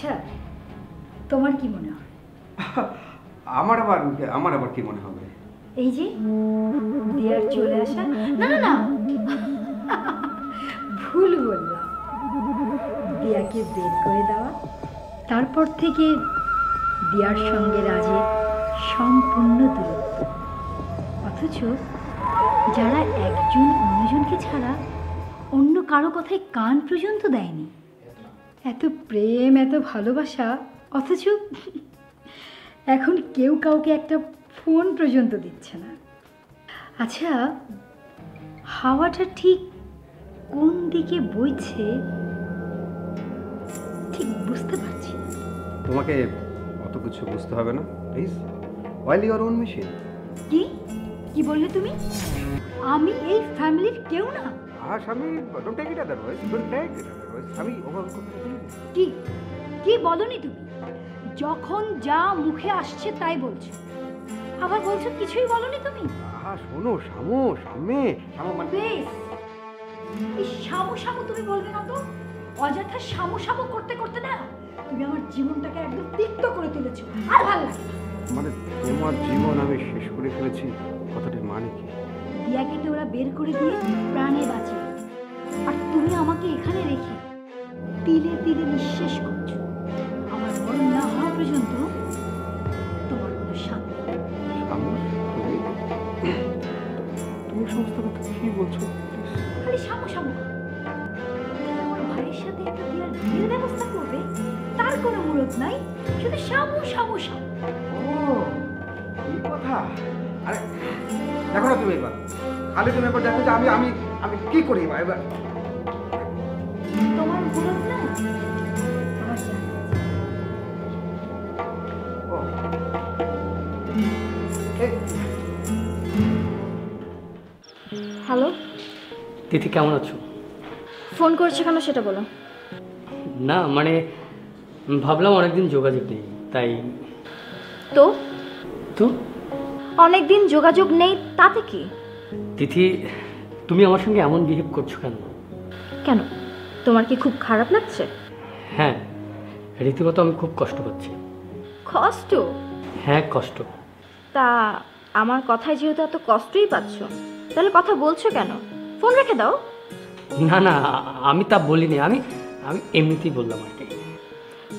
আচ্ছা, তোমার কি মনে হয়? আমার আবার কি মনে হবে? এই যে দিয়ার চলে আসা, না না না ভুল বললাম, দিয়াকে বের করে দেওয়া, তারপর থেকে দিয়ার সঙ্গে রাজের সম্পূর্ণ দূরত্ব, অথচ যারা একজন অন্যজনকে ছাড়া অন্য কারো কথায় কান পর্যন্ত দেয়নি। এত প্রেম, এত ভালোবাসা, অথচ এখন কেউ কাউকে একটা ফোন পর্যন্ত দিচ্ছে না। আচ্ছা, হাওয়াটা ঠিক কোন দিকে বইছে ঠিক বুঝতে পারছি না। তোমাকে অত কিছু বুঝতে হবে না, please, while your own machine. কি কি বললে তুমি? আমি এই ফ্যামিলির কেউ না? আমি don't take it otherwise, don't take it otherwise. আমি ওভাবে কথা বলি। কি কি বলনি তুমি? যখন যা মুখে আসছে তাই বলছো, আবার বলছো কিছুই বলনি তুমি। শোনো শামু, মানে বেশ, এই শামু শামু তুমি বলবে না তো। অযথা শামু শামু করতে করতে না তুমি আমার জীবনটাকে একদম তিক্ত করে তুলেছো, আর ভালো লাগে না। মানে তোমার জীবন আমি শেষ করে ফেলেছি, কথাটার মানে কি? দিয়াকে তো ওরা বের করে দিয়ে প্রাণে বাঁচিয়ে, আর তুমি আমাকে এখানে রেখে তিলে তিলে নিঃশেষ করছো। আমার মরণ না হওয়া পর্যন্ত তোমার কোনো শান্তি নেই। তুমি সমস্ত কথা কি বলছো? খালি শামু শামু করো। তুমি আমার ভাইয়ের সাথে একটা দিয়ার বিয়ের ব্যবস্থা করবে, তার কোনো মুরত নাই, শুধু শামু শামু শামু। ও এই কথা। আরে দেখো না তুমি, এবার খালি তুমি এবার দেখো যে আমি আমি আমি কি করি এবার। তোমার মুরত না আমার জানা আছে। হ্যালো তিথি, কেমন আছো? ফোন করছো কেন সেটা বলো। না মানে ভাবলাম অনেকদিন যোগাযোগ নেই, তাই। তো তো অনেকদিন যোগাযোগ নেই তাতে কি? তিথি, তুমি আমার সঙ্গে এমন বিহেভ করছো কেন? কেন, তোমার কি খুব খারাপ লাগছে? হ্যাঁ, রীতিমতো আমি খুব কষ্ট পাচ্ছি। কষ্ট? হ্যাঁ, কষ্ট। তা আমার কথায় যেহেতু এত কষ্টই পাচ্ছ, তাহলে কথা বলছো কেন? ফোন রেখে দাও। না না, আমি তা বলিনি, আমি আমি এমনিতেই বললাম আর কি।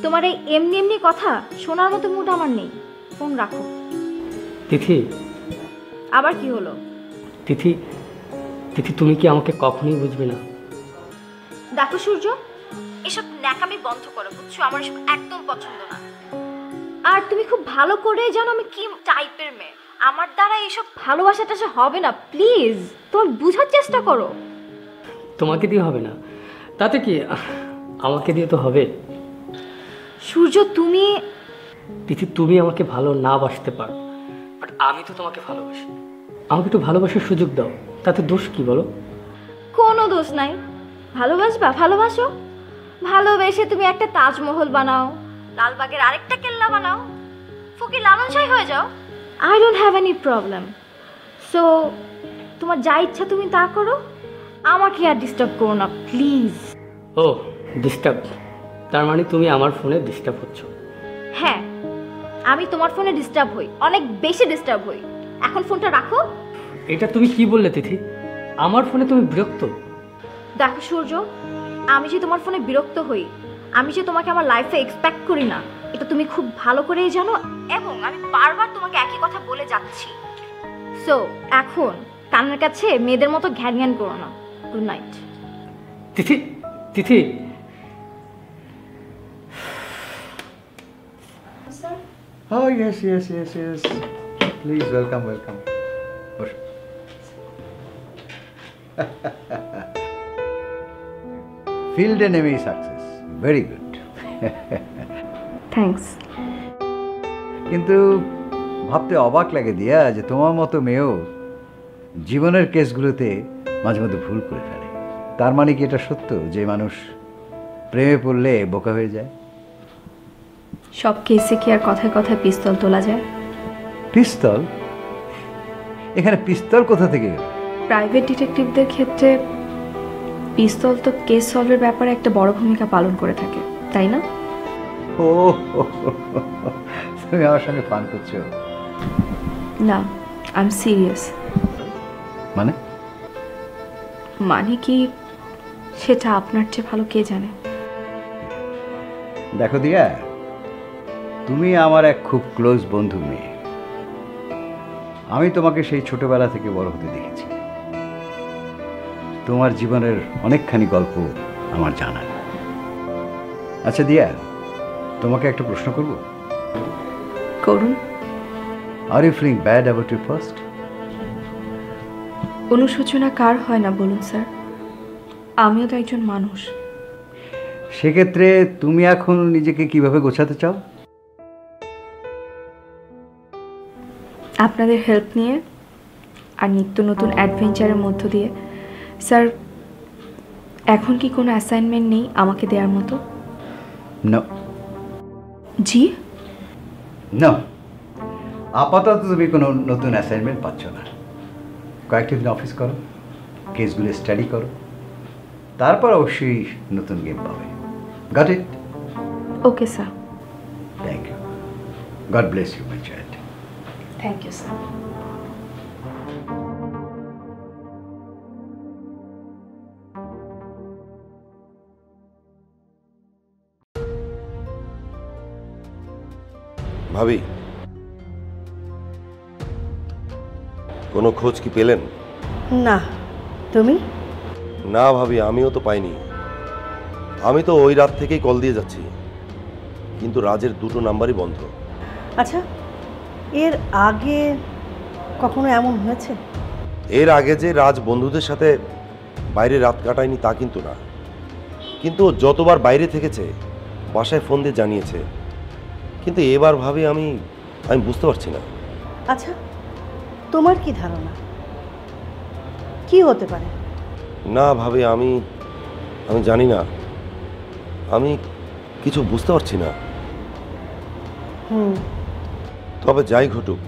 তোমার এই এমনি এমনি কথা শোনার মতো মুড আমার নেই, ফোন রাখো। তিথি। আবার কি হলো? তিথি, তিথি, তুমি কি আমাকে কখনোই বুঝবে না? দেখো সূর্য, এসব ন্যাকামি বন্ধ করো, বুঝছো? আমার এসব একদম পছন্দ না। আর তুমি খুব ভালো করে জানো আমি কি টাইপের মেয়ে। আমার দ্বারা এসব ভালোবাসাটা সে হবে না, প্লিজ তুমি বুঝার চেষ্টা করো। তোমাকে দিয়ে হবে না, তাতে কি, আমাকে দিয়ে তো হবে। সূর্য তুমি। তিথি, তুমি আমাকে ভালো না বাসতে পারো, বাট আমি তো তোমাকে ভালোবাসি। আমাকে একটু ভালোবাসার সুযোগ দাও, তাতে দোষ কি বলো? কোনো দোষ নাই। ভালোবাসবা, ভালোবাসো। ভালোবেসে তুমি একটা তাজমহল বানাও, লালবাগের আরেকটা কেল্লা বানাও, ফকির লালন শাহী হয়ে যাও। I don't have any problem. So তোমার যা ইচ্ছা তুমি তা করো, আমাকে আর ডিস্টার্ব করো না প্লিজ। ও ডিস্টার্ব, তার মানে তুমি আমার ফোনে ডিস্টার্ব হচ্ছ? হ্যাঁ, আমি তোমার ফোনে ডিস্টার্ব হই, অনেক বেশি ডিস্টার্ব হই। এখন ফোনটা রাখো। এটা তুমি কি বললে তিথি? আমার ফোনে তুমি বিরক্ত? দেখো সূর্য, আমি যে তোমার ফোনে বিরক্ত হই, আমি যে তোমাকে আমার লাইফে এক্সপেক্ট করি না, এটা তুমি খুব ভালো করেই জানো, এবং আমি বারবার তোমাকে একই কথা বলে যাচ্ছি। সো এখন কানের কাছে মেয়েদের মতো ঘ্যান ঘ্যান করো না। Good night. Tithi, Tithi. Oh, yes. Please, welcome. Field enemy success. Very good. Thanks. কিন্তু ভাবতে অবাক লাগে দিয়া যে তোমার মতো মেয়েও জীবনের কেসগুলোতে মাঝে মধ্যে ভুল করে ফেলে। তার মানে কি এটা সত্য যে মানুষ প্রেমে পড়লে বোকা হয়ে যায়? সব কেসে কি আর কথায় কথায় পিস্তল তোলা যায়? পিস্তল? এখানে পিস্তল কোথা থেকে? প্রাইভেট ডিটেকটিভদের ক্ষেত্রে পিস্তল তো কেস সলভের ব্যাপারে একটা বড় ভূমিকা পালন করে থাকে, তাই না? ও তুমি আমার সঙ্গে ফান করছো? না, আই এম সিরিয়াস। মানে? মানে কি সেটা আপনার চেয়ে ভালো কে জানে। দেখো দিয়া, তুমি আমার এক খুব ক্লোজ বন্ধু মেয়ে। আমি তোমাকে সেই ছোটবেলা থেকে বড় হতে দেখেছি। তোমার জীবনের অনেকখানি গল্প আমার জানা। আচ্ছা দিয়া, তোমাকে একটা প্রশ্ন করব? করুন। Are you feeling bad about your first? অনুশোচনা কার হয় না বলুন স্যার? আমিও তো একজন মানুষ। সেক্ষেত্রে তুমি এখন নিজেকে কিভাবে গোছাতে চাও? আপনাদের হেল্প নিয়ে আর নিত্য নতুন অ্যাডভেঞ্চারের মধ্য দিয়ে। স্যার, এখন কি কোনো অ্যাসাইনমেন্ট নেই আমাকে দেওয়ার মতো? না। জি? না, আপাতত তুমি কোনো নতুন অ্যাসাইনমেন্ট পাচ্ছ না। কয়েকটা দিন অফিস করো, কেসগুলো স্টাডি করো, তারপর অবশ্যই নতুন গেম পাবে। Got it? Okay sir. Thank you. God bless you my child. Thank you sir. ভাবি, কোনো খোঁজ কি পেলেন? না, তুমি? না ভাবি, আমিও তো পাইনি। আমি তো ওই রাত থেকেই কল দিয়ে যাচ্ছি, কিন্তু রাজের দুটো নাম্বারই বন্ধ। আচ্ছা, এর আগে কখনো এমন হয়েছে? এর আগে যে রাজ বন্ধুদের সাথে বাইরে রাত কাটায়নি তা কিন্তু না, কিন্তু ও যতবার বাইরে থেকেছে বাসায় ফোন দিয়ে জানিয়েছে। কিন্তু এবার ভাবি আমি বুঝতে পারছি না। আচ্ছা, তোমার কি ধারণা কি হতে পারে? না ভাবি, আমি জানি না, আমি কিছু বুঝতে পারছি না। তবে যাই ঘটুক,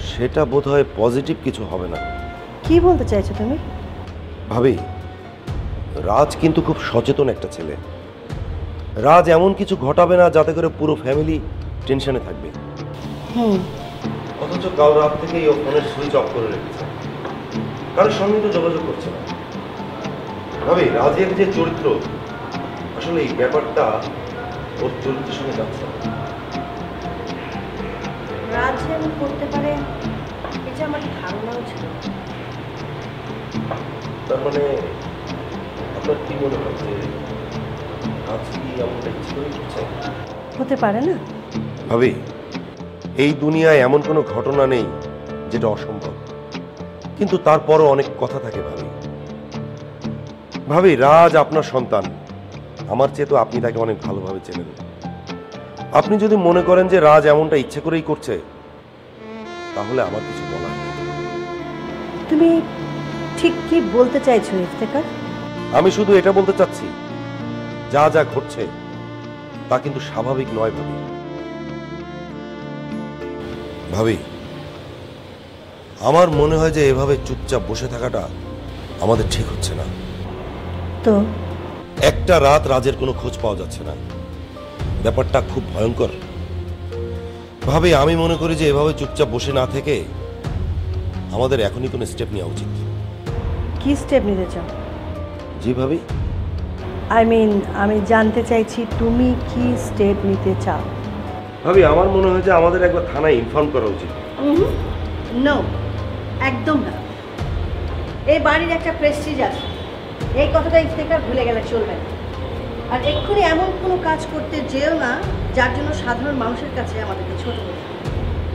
সেটা বোধহয় পজিটিভ কিছু হবে না। কি বলতে চাইছো তুমি? ভাবি, রাজ কিন্তু খুব সচেতন একটা ছেলে। রাজ এমন কিছু ঘটাবে না যাতে করে পুরো ফ্যামিলি টেনশনে থাকবে। অথচ কাল রাত থেকেই ও ফোনের সুইচ অফ করে রেখেছে, কারোর সঙ্গে তো যোগাযোগ করছে না। ভাবি, রাজের যে চরিত্র, আসলে এই ব্যাপারটা ওর চরিত্রের সঙ্গে যাচ্ছে না। রাজ এমন করতে পারে এটা আমার ধারণাও ছিল। তার মানে আপনার কি মনে হয় যে রাজ কি এমনটা ইচ্ছে করে করছে? হতে পারে না? ভাবি, এই দুনিয়ায় এমন কোনো ঘটনা নেই যেটা অসম্ভব, কিন্তু তারপরও অনেক কথা থাকে। ভাবি, রাজ আপনার সন্তান, আমার চেয়ে তো আপনি তাকে অনেক ভালোভাবে চেনেন। আপনি যদি মনে করেন যে রাজ এমনটা ইচ্ছে করেই করছে, তাহলে আমার কিছু বলার নেই। তুমি ঠিক কি বলতে চাইছো ইফতেখার? আমি শুধু এটা বলতে চাচ্ছি, যা যা ঘটছে তা কিন্তু স্বাভাবিক নয়। ভাবি, আমার মনে হয় যে এভাবে চুপচাপ বসে থাকাটা আমাদের ঠিক হচ্ছে না। তো একটা রাত রাজের কোনো খোঁজ পাওয়া যাচ্ছে না, ব্যাপারটা খুব ভয়ঙ্কর। ভাবি, আমি মনে করি যে এভাবে চুপচাপ বসে না থেকে আমাদের এখনই কোনো স্টেপ নেওয়া উচিত। কি স্টেপ নিতে চাও? জি ভাবি? আমি জানতে চাইছি তুমি কি স্টেপ নিতে চাও? ভাবি, আমার মনে হয় যে আমাদের একবার থানায় ইনফর্ম করা উচিত। নো, একদম না। এই বাড়ির একটা প্রেস্টিজ আছে, এই কথাটা ইফতেখার ভুলে গেলে চলবে না। আর এক্ষুনি এমন কোনো কাজ করতে যেও না যার জন্য সাধারণ মানুষের কাছে আমাদেরকে ছোট করতে হবে।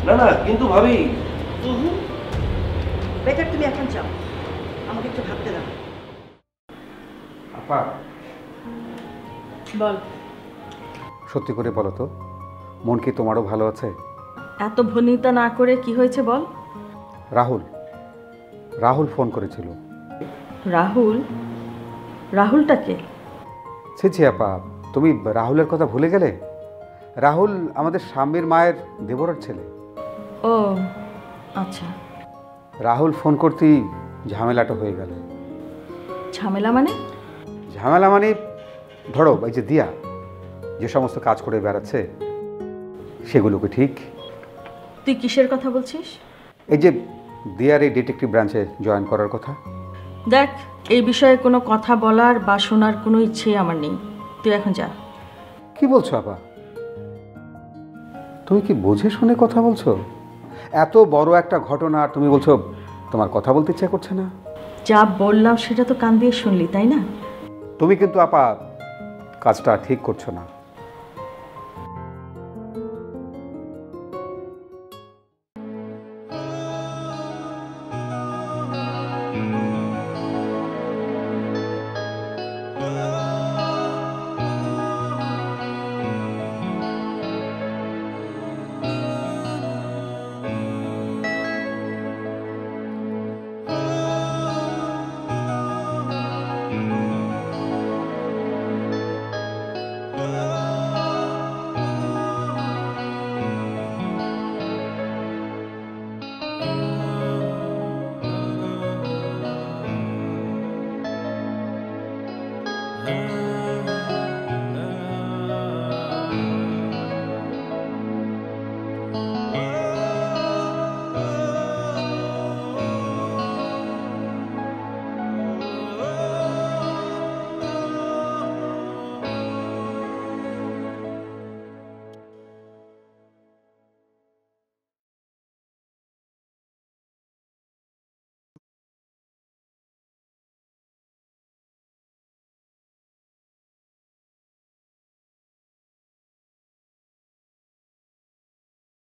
না না, কিন্তু ভাবি, বেটার তুমি এখন যাও, আমাকে একটু ভাবতে দাও। আপা, বল। সত্যি করে বলো তো, মন কি তোমারও ভালো আছে? এত ভনিতা না করে কি হয়েছে বল। রাহুল ফোন করেছিল। রাহুল? রাহুলটা কে? ছি আপা, তুমি রাহুলের কথা ভুলে গেলে? রাহুল আমাদের স্বামীর মায়ের দেবরের ছেলে। ও আচ্ছা। রাহুল ফোন করতেই ঝামেলাটা হয়ে গেল। ঝামেলা মানে? ঝামেলা মানে ধরো, এই যে দিয়া, যে সমস্ত কাজ করে বেড়াচ্ছে সেগুলোকে ঠিক? তুই কিসের কথা বলছিস? এই যে দিয়ার এই ডিটেকটিভ ব্রাঞ্চে জয়েন করার কথা। দেখ, এই বিষয়ে কোনো কথা বলার বা শোনার কোনো ইচ্ছেই আমার নেই। তুই এখন যা। কি বলছো আপা? তুমি কি বুঝে শুনে কথা বলছো? এত বড় একটা ঘটনা আর তুমি বলছো তোমার কথা বলতে ইচ্ছা করছে না? যা বললাম সেটা তো কান দিয়ে শুনলি, তাই না? তুমি কিন্তু আপা কাজটা ঠিক করছো না।